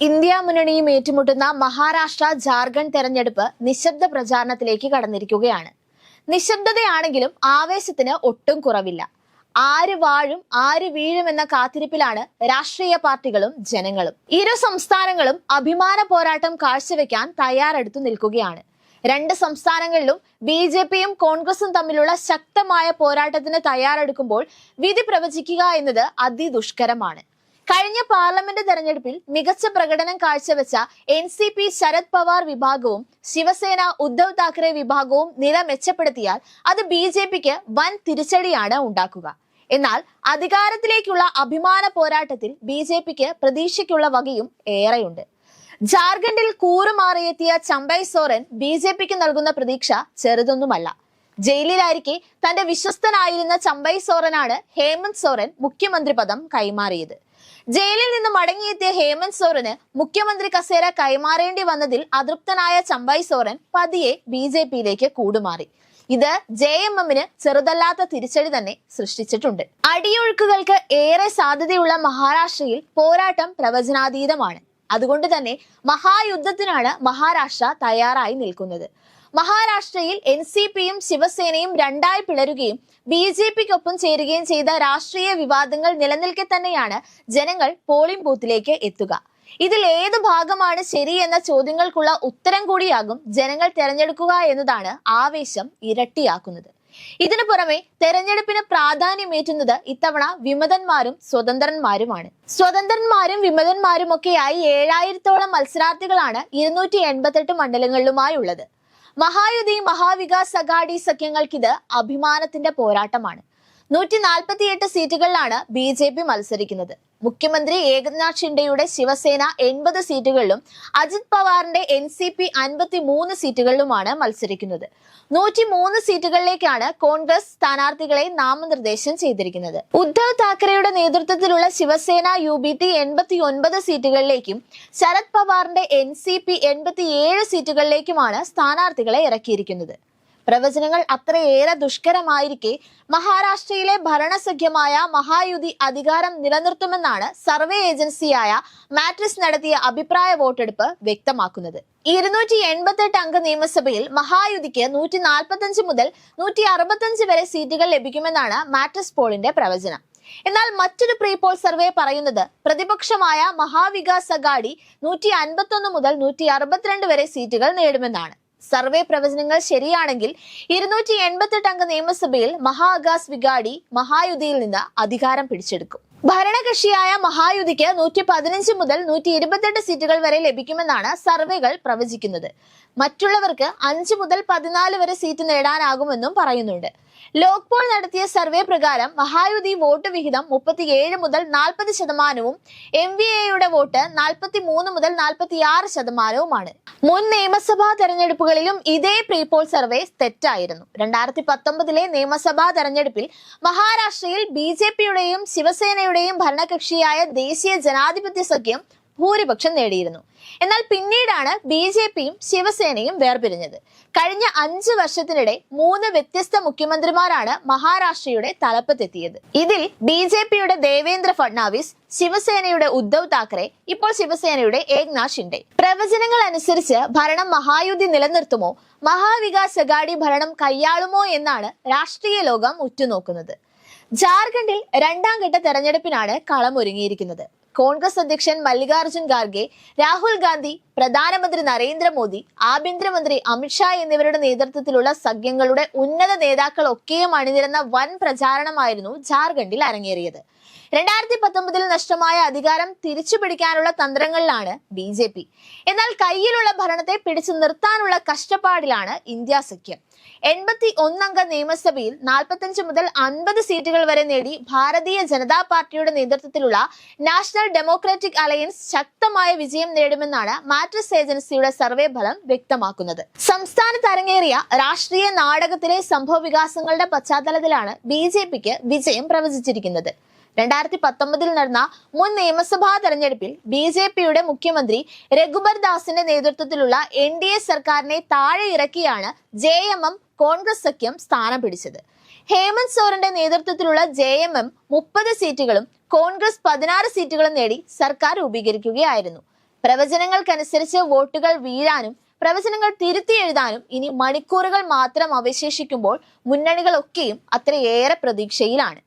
India മുന്നണിയും ഏറ്റുമുട്ടുന്ന Maharashtra Jharkhand തെരഞ്ഞെടുപ്പ് നിശബ്ദ പ്രചാരണത്തിലേക്ക് കടന്നിരിക്കുകയാണ്. നിശബ്ദതയാണെങ്കിലും ആവേശത്തിന് ഒട്ടും കുറവില്ല. ആര് വാഴും ആര് വീഴും എന്ന കാത്തിരിപ്പിലാണ് രാഷ്ട്രീയ പാർട്ടികളും ജനങ്ങളും. ഇരു സംസ്ഥാനങ്ങളും അഭിമാന പോരാട്ടം കാഴ്ചവെക്കാൻ തയ്യാറെടുത്തു നിൽക്കുകയാണ്. രണ്ട് സംസ്ഥാനങ്ങളിലും ബി.ജെ.പിയും കോൺഗ്രസും തമ്മിലുള്ള ശക്തമായ പോരാട്ടത്തിന് തയ്യാറെടുക്കുമ്പോൾ വിധി പ്രവചിക്കുക എന്നത് അതിദുഷ്കരമാണ്. കഴിഞ്ഞ പാർലമെന്റ് തെരഞ്ഞെടുപ്പിൽ മികച്ച പ്രകടനം കാഴ്ചവെച്ച എൻ.സി.പി ശരത് പവാർ വിഭാഗവും ശിവസേന ഉദ്ധവ് താക്കറെ വിഭാഗവും നില മെച്ചപ്പെടുത്തിയാൽ അത് ബി.ജെ.പിക്ക് വൻ തിരിച്ചടിയാണ് ഉണ്ടാക്കുക. എന്നാൽ അധികാരത്തിലേക്കുള്ള അഭിമാന പോരാട്ടത്തിൽ ബി.ജെ.പിക്ക് പ്രതീക്ഷയ്ക്കുള്ള വകയും ഏറെയുണ്ട്. ജാർഖണ്ഡിൽ കൂറുമാറിയെത്തിയ ചമ്പൈ സോറൻ ബി.ജെ.പിക്ക് നൽകുന്ന പ്രതീക്ഷ ചെറുതൊന്നുമല്ല. ജയിലിലായിരിക്കെ തന്റെ വിശ്വസ്തനായിരുന്ന ചമ്പൈ സോറനാണ് ഹേമന്ത് സോറൻ മുഖ്യമന്ത്രി പദം കൈമാറിയത്. ജയിലിൽ നിന്ന് മടങ്ങിയെത്തിയ ഹേമന്ത് സോറന് മുഖ്യമന്ത്രി കസേര കൈമാറേണ്ടി വന്നതിൽ അതൃപ്തനായ ചമ്പൈ സോറൻ പതിയെ ബി.ജെ.പിയിലേക്ക് കൂടുമാറി. ഇത് ജെ.എം.എമ്മിന് ചെറുതല്ലാത്ത തിരിച്ചടി തന്നെ സൃഷ്ടിച്ചിട്ടുണ്ട്. അടിയൊഴുക്കുകൾക്ക് ഏറെ സാധ്യതയുള്ള മഹാരാഷ്ട്രയിൽ പോരാട്ടം പ്രവചനാതീതമാണ്. അതുകൊണ്ട് തന്നെ മഹായുദ്ധത്തിനാണ് മഹാരാഷ്ട്ര തയ്യാറായി നിൽക്കുന്നത്. മഹാരാഷ്ട്രയിൽ എൻ.സി.പിയും ശിവസേനയും രണ്ടായി പിളരുകയും ബി.ജെ.പിക്കൊപ്പം ചേരുകയും ചെയ്ത രാഷ്ട്രീയ വിവാദങ്ങൾ നിലനിൽക്കെ തന്നെയാണ് ജനങ്ങൾ പോളിംഗ് ബൂത്തിലേക്ക് എത്തുക. ഇതിൽ ഏത് ഭാഗമാണ് ശരി എന്ന ചോദ്യങ്ങൾക്കുള്ള ഉത്തരം കൂടിയാകും ജനങ്ങൾ തെരഞ്ഞെടുക്കുക എന്നതാണ് ആവേശം ഇരട്ടിയാക്കുന്നത്. ഇതിനു പുറമെ തെരഞ്ഞെടുപ്പിന് പ്രാധാന്യമേറ്റുന്നത് ഇത്തവണ വിമതന്മാരും സ്വതന്ത്രന്മാരുമാണ്. സ്വതന്ത്രന്മാരും വിമതന്മാരും ഒക്കെയായി 7000-ഓളം മത്സരാർത്ഥികളാണ് 288 മണ്ഡലങ്ങളിലുമായുള്ളത്. മഹായുതി മഹാവികാസ് അഘാഡി സഖ്യങ്ങൾക്കിത് അഭിമാനത്തിന്റെ പോരാട്ടമാണ്. 148 സീറ്റുകളിലാണ് ബി.ജെ.പി മത്സരിക്കുന്നത്. മുഖ്യമന്ത്രി ഏകനാഥ് ഷിൻഡെയുടെ ശിവസേന 80 സീറ്റുകളിലും അജിത് പവാറിന്റെ എൻ.സി.പി 53 സീറ്റുകളിലുമാണ് മത്സരിക്കുന്നത്. 103 സീറ്റുകളിലേക്കാണ് കോൺഗ്രസ് സ്ഥാനാർത്ഥികളെ നാമനിർദ്ദേശം ചെയ്തിരിക്കുന്നത്. ഉദ്ധവ് താക്കറെയുടെ നേതൃത്വത്തിലുള്ള ശിവസേന യു.ബി.ടി 89 സീറ്റുകളിലേക്കും ശരത് പവാറിന്റെ എൻ.സി.പി 87 സീറ്റുകളിലേക്കുമാണ് സ്ഥാനാർത്ഥികളെ ഇറക്കിയിരിക്കുന്നത്. പ്രവചനങ്ങൾ അത്രയേറെ ദുഷ്കരമായിരിക്കെ മഹാരാഷ്ട്രയിലെ ഭരണസഖ്യമായ മഹായുതി അധികാരം നിലനിർത്തുമെന്നാണ് സർവേ ഏജൻസിയായ മാട്രിക്സ് നടത്തിയ അഭിപ്രായ വോട്ടെടുപ്പ് വ്യക്തമാക്കുന്നത്. 288 അംഗ നിയമസഭയിൽ മഹായുതിക്ക് 145 മുതൽ 165 വരെ സീറ്റുകൾ ലഭിക്കുമെന്നാണ് മാട്രിക്സ് പോളിന്റെ പ്രവചനം. എന്നാൽ മറ്റൊരു പ്രീ പോൾ സർവേ പറയുന്നത് പ്രതിപക്ഷമായ മഹാവികാസ് അഘാഡി 151 മുതൽ 162 വരെ സീറ്റുകൾ നേടുമെന്നാണ്. സർവേ പ്രവചനങ്ങൾ ശരിയാണെങ്കിൽ 288 അംഗ നിയമസഭയിൽ മഹാവികാസ് അഘാഡി മഹായുതിയിൽ നിന്ന് അധികാരം പിടിച്ചെടുക്കും. ഭരണകക്ഷിയായ മഹായുതിക്ക് 115 മുതൽ 128 സീറ്റുകൾ വരെ ലഭിക്കുമെന്നാണ് സർവേകൾ പ്രവചിക്കുന്നത്. മറ്റുള്ളവർക്ക് 5 മുതൽ 14 വരെ സീറ്റ് നേടാനാകുമെന്നും പറയുന്നുണ്ട്. ലോക്പോൾ നടത്തിയ സർവേ പ്രകാരം മഹായുതി വോട്ട് വിഹിതം 37 മുതൽ 40%, എം.വി.എയുടെ വോട്ട് 43 മുതൽ 46%. മുൻ നിയമസഭാ തെരഞ്ഞെടുപ്പുകളിലും ഇതേ പ്രീപോൾ സർവേ തെറ്റായിരുന്നു. 2019 നിയമസഭാ തെരഞ്ഞെടുപ്പിൽ മഹാരാഷ്ട്രയിൽ ബി.ജെ.പിയുടെയും ശിവസേനയുടെയും ഭരണകക്ഷിയായ ദേശീയ ജനാധിപത്യ സഖ്യം ഭൂരിപക്ഷം നേടിയിരുന്നു. എന്നാൽ പിന്നീടാണ് ബി.ജെ.പിയും ശിവസേനയും വേർപിരിഞ്ഞത്. കഴിഞ്ഞ 5 വർഷത്തിനിടെ 3 വ്യത്യസ്ത മുഖ്യമന്ത്രിമാരാണ് മഹാരാഷ്ട്രയുടെ തലപ്പത്തെത്തിയത്. ഇതിൽ ബി.ജെ.പിയുടെ ദേവേന്ദ്ര ഫഡ്നാവിസ്, ശിവസേനയുടെ ഉദ്ധവ് താക്കറെ, ഇപ്പോൾ ശിവസേനയുടെ ഏകനാഥ് ഷിൻഡെ. പ്രവചനങ്ങൾ അനുസരിച്ച് ഭരണം മഹായുതി നിലനിർത്തുമോ മഹാവികാസ് അഘാഡി ഭരണം കൈയാളുമോ എന്നാണ് രാഷ്ട്രീയ ലോകം ഉറ്റുനോക്കുന്നത്. ജാർഖണ്ഡിൽ 2ാം ഘട്ട തെരഞ്ഞെടുപ്പിനാണ് കളമൊരുങ്ങിയിരിക്കുന്നത്. കോൺഗ്രസ് അധ്യക്ഷൻ മല്ലികാർജുൻ ഖാർഗെ, രാഹുൽ ഗാന്ധി, പ്രധാനമന്ത്രി നരേന്ദ്രമോദി, ആഭ്യന്തരമന്ത്രി അമിത്ഷാ എന്നിവരുടെ നേതൃത്വത്തിലുള്ള സഖ്യങ്ങളുടെ ഉന്നത നേതാക്കൾ ഒക്കെയും അണിനിരന്ന വൻ പ്രചാരണമായിരുന്നു ജാർഖണ്ഡിൽ അരങ്ങേറിയത്. 2019 നഷ്ടമായ അധികാരം തിരിച്ചുപിടിക്കാനുള്ള തന്ത്രങ്ങളിലാണ് ബി.ജെ.പി. എന്നാൽ കയ്യിലുള്ള ഭരണത്തെ പിടിച്ചു നിർത്താനുള്ള കഷ്ടപ്പാടിലാണ് ഇന്ത്യ സഖ്യം. 81 അംഗ നിയമസഭയിൽ 45 മുതൽ 50 സീറ്റുകൾ വരെ നേടി ഭാരതീയ ജനതാ പാർട്ടിയുടെ നേതൃത്വത്തിലുള്ള നാഷണൽ ഡെമോക്രാറ്റിക് അലയൻസ് ശക്തമായ വിജയം നേടുമെന്നാണ് മാട്രിക്സ് ഏജൻസിയുടെ സർവേ ഫലം വ്യക്തമാക്കുന്നത്. സംസ്ഥാനത്ത് അരങ്ങേറിയ രാഷ്ട്രീയ നാടകത്തിലെ സംഭവ വികാസങ്ങളുടെ പശ്ചാത്തലത്തിലാണ് ബി.ജെ.പിക്ക് വിജയം പ്രവചിച്ചിരിക്കുന്നത്. 2019 നടന്ന മുൻ നിയമസഭാ തെരഞ്ഞെടുപ്പിൽ ബി.ജെ.പിയുടെ മുഖ്യമന്ത്രി രഘുബർ ദാസിന്റെ നേതൃത്വത്തിലുള്ള എൻ.ഡി.എ സർക്കാരിനെ താഴെ ഇറക്കിയാണ് ജെ.എം.എം കോൺഗ്രസ് സഖ്യം സ്ഥാനം പിടിച്ചത്. ഹേമന്ത് സോറന്റെ നേതൃത്വത്തിലുള്ള ജെ.എം.എം 30 സീറ്റുകളും കോൺഗ്രസ് 16 സീറ്റുകളും നേടി സർക്കാർ രൂപീകരിക്കുകയായിരുന്നു. പ്രവചനങ്ങൾക്കനുസരിച്ച് വോട്ടുകൾ വീഴാനും പ്രവചനങ്ങൾ തിരുത്തി എഴുതാനും ഇനി മണിക്കൂറുകൾ മാത്രം അവശേഷിക്കുമ്പോൾ മുന്നണികളൊക്കെയും അത്രയേറെ പ്രതീക്ഷയിലാണ്.